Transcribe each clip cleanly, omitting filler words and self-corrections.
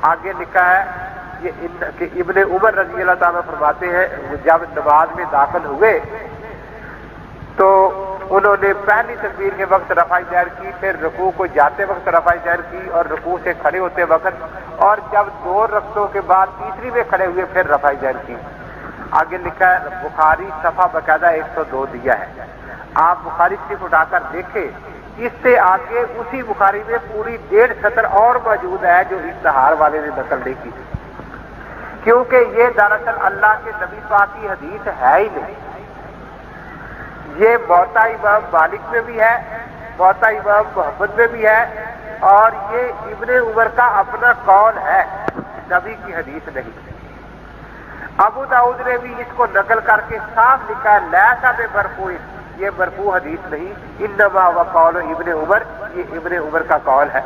آگے لکھا ہے کہ ابن عمر رضی اللہ تعالیٰ فرماتے ہیں جب نماز میں داخل ہوئے تو انہوں نے پہلی تکبیر کے وقت رفع دین کی، پھر رکوع کو جاتے وقت رفع دین کی اور رکوع سے کھڑے ہوتے وقت، اور جب 2 رکعتوں کے بعد تیسری میں کھڑے ہوئے پھر رفع دین کی۔ آگے لکھا ہے بخاری صفحہ باقاعدہ 102 دیا ہے، آپ بخاری شریف اٹھا کر دیکھیں، اس سے آگے اسی بخاری میں پوری 1.5 سطر اور موجود ہے جو اشتہار والے نے نقل نہیں کی، کیونکہ یہ دراصل اللہ کے نبی پاک کی حدیث ہے ہی نہیں۔ یہ موطا امام مالک میں بھی ہے، موطا امام محمد میں بھی ہے، اور یہ ابن عمر کا اپنا قول ہے، نبی کی حدیث نہیں۔ ابو داؤد نے بھی اس کو نقل کر کے صاف لکھا ہے لیسا بمرفوع، یہ مرفوع حدیث نہیں، انما هو قول ابن عمر، یہ ابن عمر کا قول ہے۔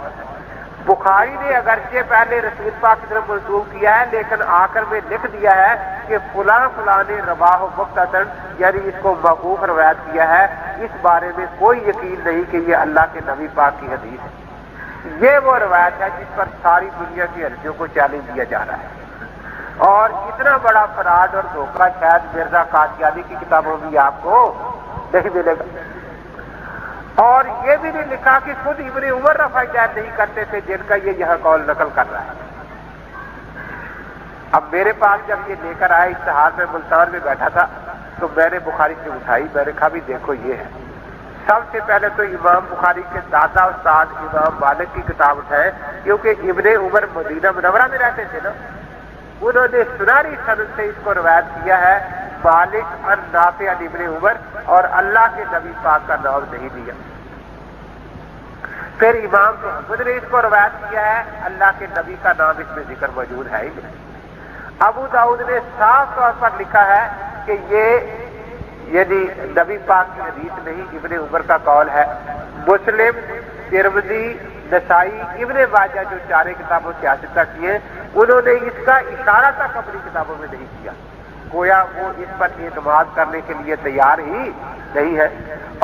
بخاری نے اگرچہ پہلے رسول پاک کی طرف منسوب کیا ہے، لیکن آخر میں لکھ دیا ہے کہ فلاں فلاں نے رواہ مقتطن، یعنی اس کو موقوف روایت کیا ہے، اس بارے میں کوئی یقین نہیں کہ یہ اللہ کے نبی پاک کی حدیث ہے۔ یہ وہ روایت ہے جس پر ساری دنیا کی حدیثوں کو چیلنج دیا جا رہا ہے، اور اتنا بڑا فراڈ اور دھوکہ شاید مرزا قادیانی کی کتابوں میں آپ کو نہیں ملے گا۔ اور یہ بھی نہیں لکھا کہ خود ابن عمر رفع دین نہیں کرتے تھے، جن کا یہ یہاں قول نقل کر رہا ہے۔ اب میرے پاس جب یہ لے کر آئے اشتہار میں ملتان میں بیٹھا تھا تو میں نے بخاری سے اٹھائی، میں نے کہا بھی دیکھو یہ ہے۔ سب سے پہلے تو امام بخاری کے دادا استاد امام مالک کی کتاب اٹھائے، کیونکہ ابن عمر مدینہ منورہ میں رہتے تھے نا، انہوں نے سنہری سند سے اس کو روایت کیا ہے، مالک عن نافع عن ابن عمر، اور اللہ کے نبی پاک کا نام نہیں دیا۔ پھر امام محمد نے اس کو روایت کیا ہے، اللہ کے نبی کا نام اس میں ذکر موجود ہے ہی نہیں۔ ابو داؤد نے صاف طور پر لکھا ہے کہ یہ یعنی نبی پاک کی حدیث نہیں، ابن عمر کا قول ہے۔ مسلم، ترمذی، نسائی، ابن ماجہ جو 4 کتابوں سے حاصل کی ہیں، انہوں نے اس کا اشارہ تک اپنی کتابوں میں نہیں کیا، گویا وہ اس پر اعتماد کرنے کے لیے تیار ہی نہیں ہے،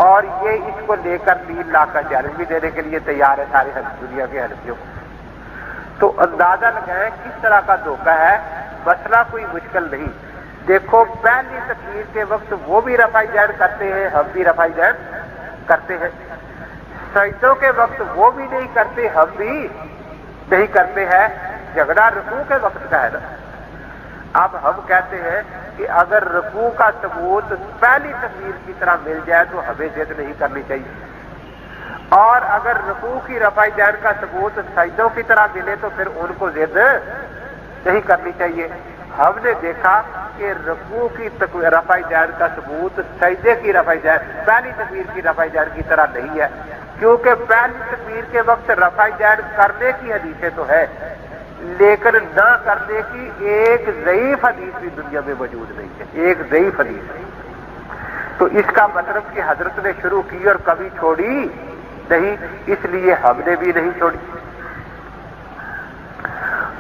اور یہ اس کو لے کر 3 لاکھ کا چیلنج بھی دینے کے لیے تیار ہے ساری دنیا کے حنفیوں کو۔ تو اندازہ لگائیں کس طرح کا دھوکہ ہے، مسئلہ کوئی مشکل نہیں۔ دیکھو پہلی تکبیر کے وقت وہ بھی رفع دین کرتے ہیں، ہم بھی رفع دین کرتے ہیں، سجدوں کے وقت وہ بھی نہیں کرتے، ہم بھی نہیں کرتے ہیں، جھگڑا رکوع کے وقت کا ہے نا۔ اب ہم کہتے ہیں کہ اگر رکوع کا ثبوت پہلی تکبیر کی طرح مل جائے تو ہمیں ضد نہیں کرنی چاہیے، اور اگر رکوع کی رفع دین کا ثبوت سجدوں کی طرح ملے تو پھر ان کو ضد نہیں کرنی چاہیے۔ ہم نے دیکھا کہ رکوع کی رفع دین کا ثبوت سجدے کی رفع دین پہلی تکبیر کی رفع دین کی طرح نہیں ہے، کیونکہ پہلی تکبیر کے وقت رفع دین کرنے کی حدیثیں تو ہے، لیکن نہ کرنے کی ایک ضعیف حدیث بھی دنیا میں موجود نہیں ہے، ایک ضعیف حدیث ہے۔ تو اس کا مطلب کہ حضرت نے شروع کی اور کبھی چھوڑی نہیں، اس لیے ہم نے بھی نہیں چھوڑی۔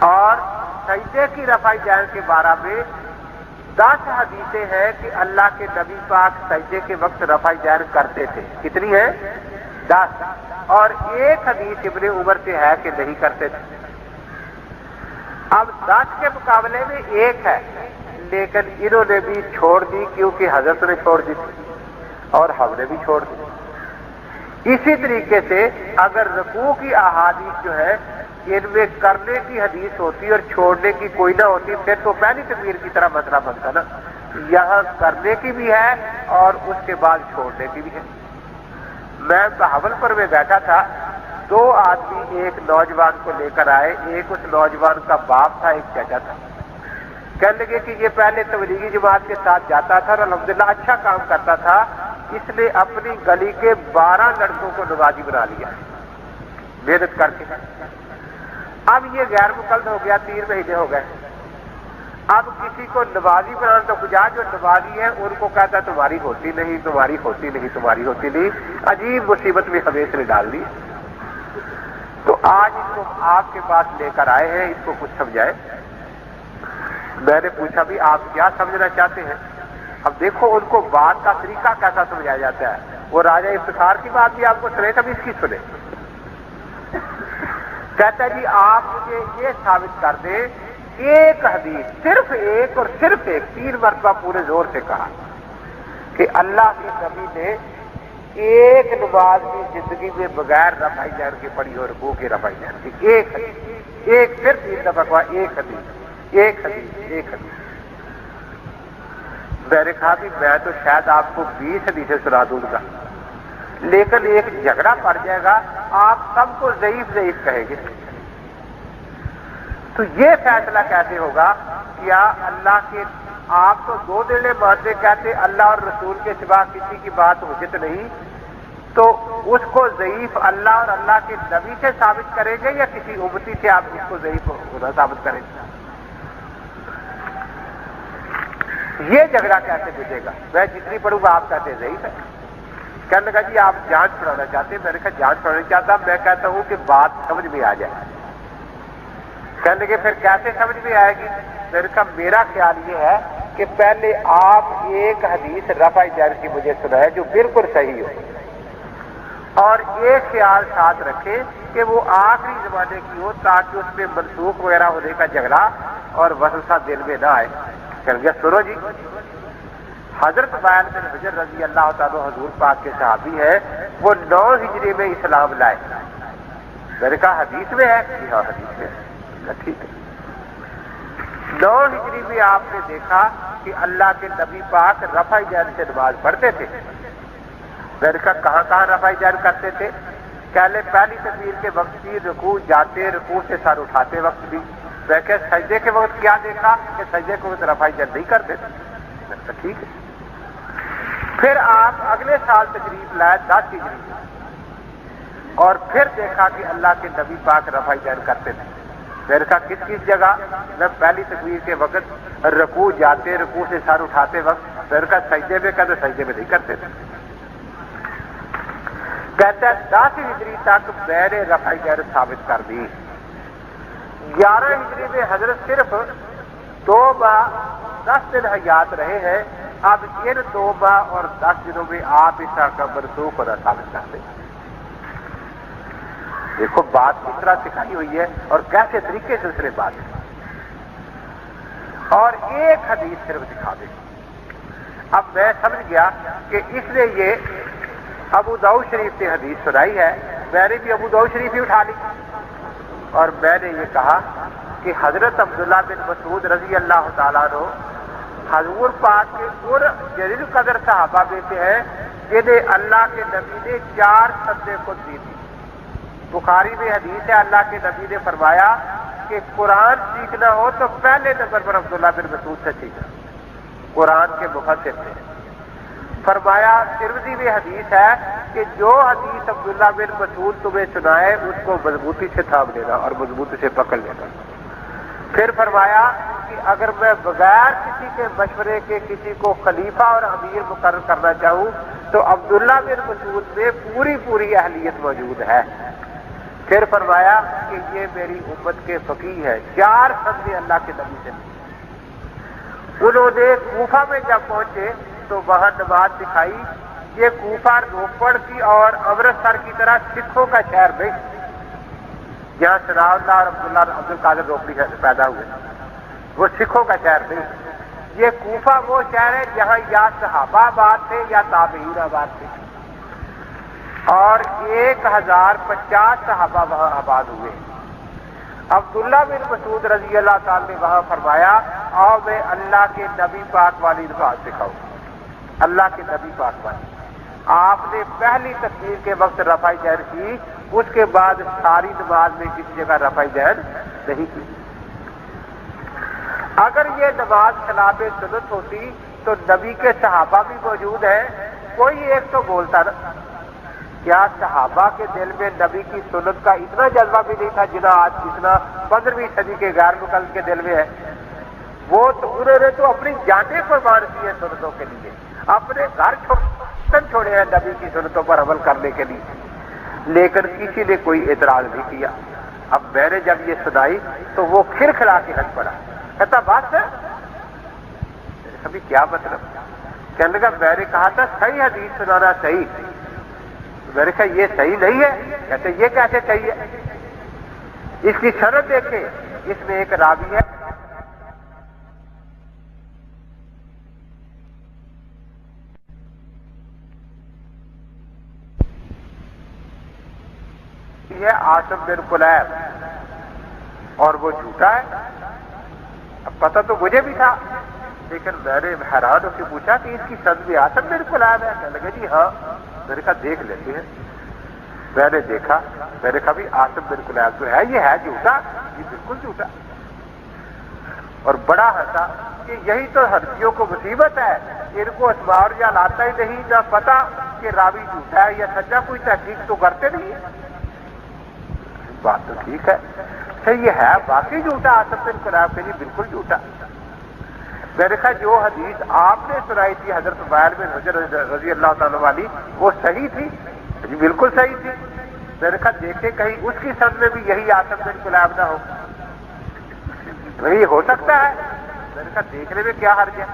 اور سجدے کی رفع دین کے بارے میں 10 حدیثیں ہیں کہ اللہ کے نبی پاک سجدے کے وقت رفع دین کرتے تھے، کتنی ہیں؟ 10، اور ایک حدیث ابن عمر سے ہے کہ نہیں کرتے تھے۔ اب 10 کے مقابلے میں ایک ہے، لیکن انہوں نے بھی چھوڑ دی کیونکہ حضرت نے چھوڑ دی اور ہم نے بھی چھوڑ دی۔ اسی طریقے سے اگر رکوع کی احادیث جو ہے ان میں کرنے کی حدیث ہوتی اور چھوڑنے کی کوئی نہ ہوتی، پھر تو پہلی تکبیر کی طرح مسئلہ بنتا نا۔ یہاں کرنے کی بھی ہے اور اس کے بعد چھوڑنے کی بھی ہے۔ میں بہاولپور میں بیٹھا تھا، 2 آدمی ایک نوجوان کو لے کر آئے، ایک اس نوجوان کا باپ تھا، ایک چچا تھا۔ کہنے لگے کہ یہ پہلے تبلیغی جماعت کے ساتھ جاتا تھا اور الحمدللہ اچھا کام کرتا تھا، اس نے اپنی گلی کے 12 لڑکوں کو نمازی بنا لیا محنت کر کے۔ اب یہ غیر مقلد ہو گیا، 3 مہینے ہو گئے۔ اب کسی کو نمازی بنانا تو کجا، جو نمازی ہے ان کو کہتا تمہاری ہوتی نہیں، تمہاری ہوتی نہیں، تمہاری ہوتی نہیں، عجیب مصیبت میں ہمیں اس نے ڈال دی۔ تو آج اس کو آپ کے پاس لے کر آئے ہیں، اس کو کچھ سمجھائے۔ میں نے پوچھا بھی آپ کیا سمجھنا چاہتے ہیں؟ اب دیکھو ان کو بات کا طریقہ کیسا سمجھایا جاتا ہے۔ وہ راجہ افتخار کی بات بھی آپ کو سنے، کبھی اس کی سنے؟ کہتا ہے جی آپ مجھے یہ ثابت کر دیں ایک حدیث، صرف ایک اور صرف ایک، 3 مرتبہ پورے زور سے کہا کہ اللہ کے نبی نے ایک نماز کی زندگی میں بغیر رفع جہر کے پڑھی اور رکوع کے رفع جہر کی، ایک حدیث، ایک، صرف 3 دفعہ کہا ایک حدیث، ایک حدیث، ایک حدیث۔ میں نے کہا بھی میں تو شاید آپ کو 20 حدیثیں سنا دوں گا، لیکن ایک جھگڑا پڑ جائے گا، آپ سب کو ضعیف ضعیف کہیں گے، تو یہ فیصلہ کیسے ہوگا؟ کیا اللہ کے آپ تو 2 دلے مانتے کہتے اللہ اور رسول کے سوا کسی کی بات حجت نہیں، تو اس کو ضعیف اللہ اور اللہ کے نبی سے ثابت کریں گے یا کسی امتی سے آپ اس کو ضعیف ہونا ثابت کریں گے؟ یہ جھگڑا کیسے ملے گا؟ میں جتنی پڑھوں گا آپ کہتے ہیں ضعیف ہے۔ کہنے لگا جی آپ جانچ چھڑانا چاہتے ہیں؟ میں نے کہا جانچ چھڑانا چاہتا، میں کہتا ہوں کہ بات سمجھ میں آ جائے۔ کہنے لگے پھر کیسے سمجھ میں آئے گی؟ میں نے کہا میرا خیال یہ ہے کہ پہلے آپ ایک حدیث رفع جہر کی مجھے سنائے جو بالکل صحیح ہو، اور ایک خیال ساتھ رکھے کہ وہ آخری زمانے کی ہو تاکہ اس میں منسوخ وغیرہ ہونے کا جھگڑا اور وسوسہ دل میں نہ آئے۔ کہہ گیا سنو جی، حضرت وائل بن حجر رضی اللہ تعالیٰ حضور پاک کے صحابی ہیں، وہ 9 ہجری میں اسلام لائے۔ میں نے کہا حدیث میں ہے؟ جی ہاں حدیث میں ہے۔ ٹھیک ہے، 9 ہجری میں آپ نے دیکھا کہ اللہ کے نبی پاک رفع جہر سے نماز پڑھتے تھے۔ میں نے کہا کہاں کہاں رفع جہر کرتے تھے؟ پہلے پہلی تکبیر کے وقت بھی، رکوع جاتے، رکوع سے سر اٹھاتے وقت بھی۔ میں کہ سجدے کے وقت کیا دیکھا کہ سجدے کے وقت رفع جہر نہیں کرتے تھے۔ میں نے کہا ٹھیک ہے۔ پھر آپ اگلے سال تشریف لائے 10 ہجری میں، اور پھر دیکھا کہ اللہ کے نبی پاک رفع جہر کرتے تھے۔ میں نے کہا کس کس جگہ؟ میں پہلی تکبیر کے وقت، رکوع جاتے، رکوع سے سر اٹھاتے وقت۔ میں نے کہا سجدے میں؟ کہتے سجدے میں نہیں کرتے تھے۔ کہتا ہے 10 ہجری تک میں نے رفع جہر ثابت کر دی۔ 11 ہجری میں حضرت صرف 2 ماہ 10 دن حیات رہے ہیں، اب ان 2 ماہ اور 10 دنوں میں آپ اس کا منسوخ ہونا ثابت کرتے ہیں۔ دیکھو بات کس طرح سکھائی ہوئی ہے اور کیسے طریقے سے اس نے بات کی، اور ایک حدیث صرف دکھا دے۔ اب میں سمجھ گیا کہ اس نے یہ ابو داؤد شریف سے حدیث سنائی ہے، میں نے بھی ابو داؤد شریف ہی اٹھا لی، اور میں نے یہ کہا کہ حضرت عبداللہ بن مسعود رضی اللہ تعالیٰ عنہ حضور پاک کے اور جلیل قدر صحابہ میں سے ہیں جنہیں اللہ کے نبی نے 4 سدے خود دی تھی۔ بخاری میں حدیث ہے، اللہ کے نبی نے فرمایا کہ قرآن سیکھنا ہو تو پہلے نمبر پر عبداللہ بن مسعود سے سیکھنا، قرآن کے مفسر تھے۔ فرمایا ترمذی میں حدیث ہے کہ جو حدیث عبداللہ بن مسعود تمہیں سنائے اس کو مضبوطی سے تھام لینا اور مضبوطی سے پکڑ لینا۔ پھر فرمایا کہ اگر میں بغیر کسی کے مشورے کے کسی کو خلیفہ اور امیر مقرر کرنا چاہوں تو عبداللہ بن مسعود میں پوری اہلیت موجود ہے۔ پھر فرمایا کہ یہ میری امت کے فقیہ ہے، 4 سدے اللہ کے نبی سے۔ انہوں نے کوفہ میں جب پہنچے تو وہاں نماز دکھائی۔ یہ کوفہ روپڑ کی اور امرتسر کی طرح سکھوں کا شہر نہیں، جہاں ثناء اللہ اور عبد القادر روپڑی پیدا ہوئے، وہ سکھوں کا شہر نہیں۔ یہ کوفہ وہ شہر ہے جہاں یا صحابہ آباد تھے یا تابعین آباد تھے، اور 1050 صحابہ وہاں آباد ہوئے۔ عبداللہ بن مسعود رضی اللہ تعالیٰ نے وہاں فرمایا آؤ میں اللہ کے نبی پاک والی نماز دکھاؤں، اللہ کے نبی پاک والی۔ آپ نے پہلی تکبیر کے وقت رفع جہر کی، اس کے بعد ساری نماز میں کسی جگہ رفع جہر نہیں کی۔ اگر یہ نماز خلاف سنت ہوتی تو نبی کے صحابہ بھی موجود ہیں، کوئی ایک تو بولتا نا۔ کیا صحابہ کے دل میں نبی کی سنت کا اتنا جذبہ بھی نہیں تھا جتنا آج اتنا 15ویں صدی کے غیر مقلد کے دل میں ہے؟ وہ تو انہوں نے تو اپنی جانیں قربان کی ہیں سنتوں کے لیے، اپنے گھر چھوڑے ہیں نبی کی سنتوں پر عمل کرنے کے لیے، لیکن کسی نے کوئی اعتراض نہیں کیا۔ اب میں نے جب یہ سنائی تو وہ کھلکھلا کے ہنس پڑا، کہتا بات ہے ابھی کیا مطلب؟ کہنے لگا میں نے کہا تھا صحیح حدیث سنانا صحیح، میں نے کہا یہ صحیح نہیں ہے، کہتے یہ کیسے صحیح ہے؟ اس کی سند دیکھیں، اس میں ایک راوی ہے عاصم بن کلیب، اور وہ جھوٹا ہے۔ اب پتہ تو مجھے بھی تھا، لیکن میں نے حیران ہو کے پوچھا کہ اس کی سند بھی عاصم بن کلیب ہے؟ کہنے لگے جی ہاں۔ میں نے کہا دیکھ لیتے ہیں۔ میں نے دیکھا، میں نے کہا بھی عاصم بن کلیب تو ہے، یہ ہے جھوٹا؟ یہ بالکل جھوٹا۔ اور بڑا ہنسا کہ یہی تو حنفیوں کو مصیبت ہے، ان کو اسماء الرجال آتا ہی نہیں، نہ پتا کہ راوی جھوٹا ہے یا سچا، کوئی تحقیق تو کرتے نہیں ہے۔ بات تو ٹھیک ہے، یہ ہے واقعی جھوٹا عاصم بن کلیب کے لیے بالکل جھوٹا۔ میں نے کہا جو حدیث آپ نے سنائی تھی حضرت وائل بن حجر رضی اللہ تعالیٰ والی، وہ صحیح تھی؟ جی بالکل صحیح تھی۔ میں نے کہا دیکھیں کہیں اس کی سند میں بھی یہی عاصم بن کلیب نہ ہو، نہیں ہو سکتا ہے۔ میں نے کہا دیکھنے میں کیا حرج ہے؟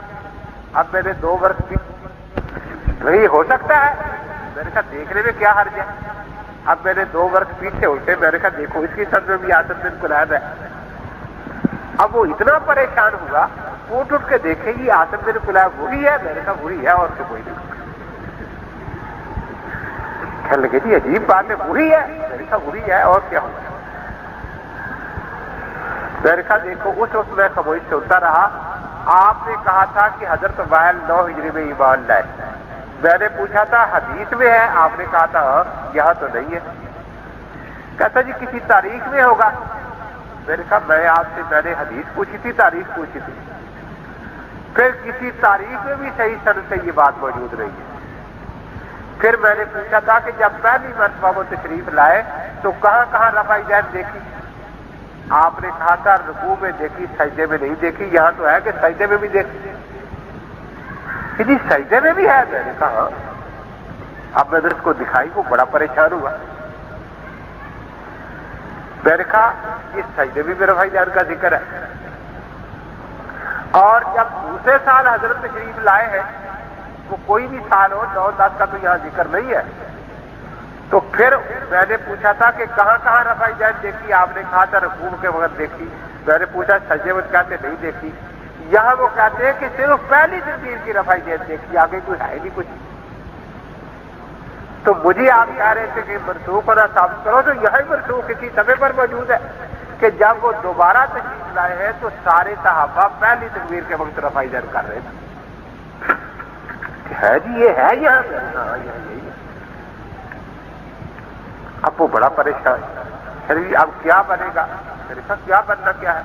اب میں نے 2 برس کی، نہیں ہو سکتا ہے۔ میں نے کہا دیکھنے میں کیا حرج ہے؟ اب میں نے 2 برس پیچھے اٹھے، میں نے کہا دیکھو اس کی سند میں بھی عاصم بن کلیب ہے۔ اب وہ اتنا پریشان ہوا، اٹھ کے دیکھے یہ عاصم بن کلیب وہی ہے؟ میں نے کہا وہی ہے، اور تو کوئی نہیں۔ کہنے لگے جی عجیب بات ہے، وہی ہے؟ میں نے کہا وہی ہے، اور کیا ہوگا؟ میں نے کہا دیکھو اس وقت میں خاموش سنتا رہا۔ آپ نے کہا تھا کہ حضرت وائل 9 ہجری میں ایمان لائے، میں نے پوچھا تھا حدیث میں ہے، آپ نے کہا تھا یہاں تو نہیں ہے۔ کہتا جی کسی تاریخ میں ہوگا۔ میں نے کہا میں نے حدیث پوچھی تھی، تاریخ پوچھی تھی، پھر کسی تاریخ میں بھی صحیح سند سے یہ بات موجود رہی ہے۔ پھر میں نے پوچھا تھا کہ جب پہلی مرتبہ وہ تشریف لائے تو کہاں کہاں رفع یدین دیکھی؟ آپ نے کہا تھا رکوع میں دیکھی، سجدے میں نہیں دیکھی، یہاں تو ہے کہ سجدے میں بھی دیکھی۔ کہ جی سجدے میں بھی ہے؟ میں نے کہا اب میں نے اس کو دکھائی، وہ بڑا پریشان ہوا۔ میں نے کہا اس سجدے میں بھی رفع یدین کا ذکر ہے، اور جب دوسرے سال حضرت تشریف لائے ہیں، وہ کوئی بھی سال ہو 9 10 کا تو یہاں ذکر نہیں ہے۔ تو پھر میں نے پوچھا تھا کہ کہاں کہاں رفع یدین دیکھی؟ آپ نے کہا تھا رکوع کے وقت دیکھی۔ میں نے پوچھا سجدے میں کہتے نہیں دیکھی۔ یہاں وہ کہتے ہیں کہ صرف پہلی تکبیر کی رفع یدین دیکھی، آگے کوئی ہے نہیں کچھ۔ تو مجھے آپ کہہ رہے تھے کہ منسوخ ہونا ثابت کرو، تو یہی منسوخ کسی سمے پر موجود ہے کہ جب وہ دوبارہ تشریف لائے ہیں تو سارے صحابہ پہلی تکبیر کے وقت رفع یدین کر رہے تھے۔ ہے جی یہ ہے یہاں؟ ہاں یہی ہے۔ اب وہ بڑا پریشان، اب کیا بنے گا؟ میرے ساتھ کیا بننا کیا ہے؟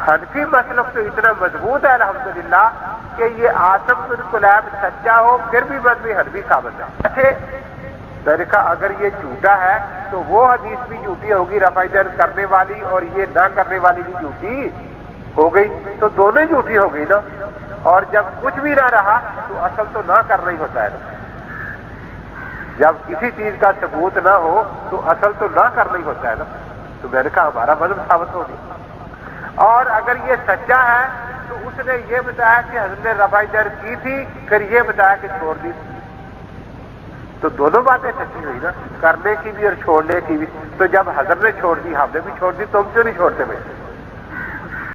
حنفی مسلک تو اتنا مضبوط ہے الحمدللہ کہ یہ عاصم بن کلیب سچا ہو پھر بھی مذہبی حنفی ثابت ہے۔ میں نے کہا اگر یہ جھوٹا ہے تو وہ حدیث بھی جھوٹی ہوگی رفع یدین کرنے والی، اور یہ نہ کرنے والی بھی جھوٹی ہو گئی، تو دونوں جھوٹی ہو گئی نا۔ اور جب کچھ بھی نہ رہا تو اصل تو نہ کرنا ہی ہوتا ہے نا۔ جب کسی چیز کا ثبوت نہ ہو تو اصل تو نہ کرنا ہی ہوتا ہے نا۔ تو میں نے کہا ہمارا مذہب ثابت ہو گیا۔ اور اگر یہ سچا ہے تو اس نے یہ بتایا کہ حضرت نے رفع یدین کی تھی، پھر یہ بتایا کہ چھوڑ دی، تو دونوں باتیں سچی ہوئی نا، کرنے کی بھی اور چھوڑنے کی بھی۔ تو جب حضرت نے چھوڑ دی، ہم نے بھی چھوڑ دی، تم کیوں نہیں چھوڑتے بھائی؟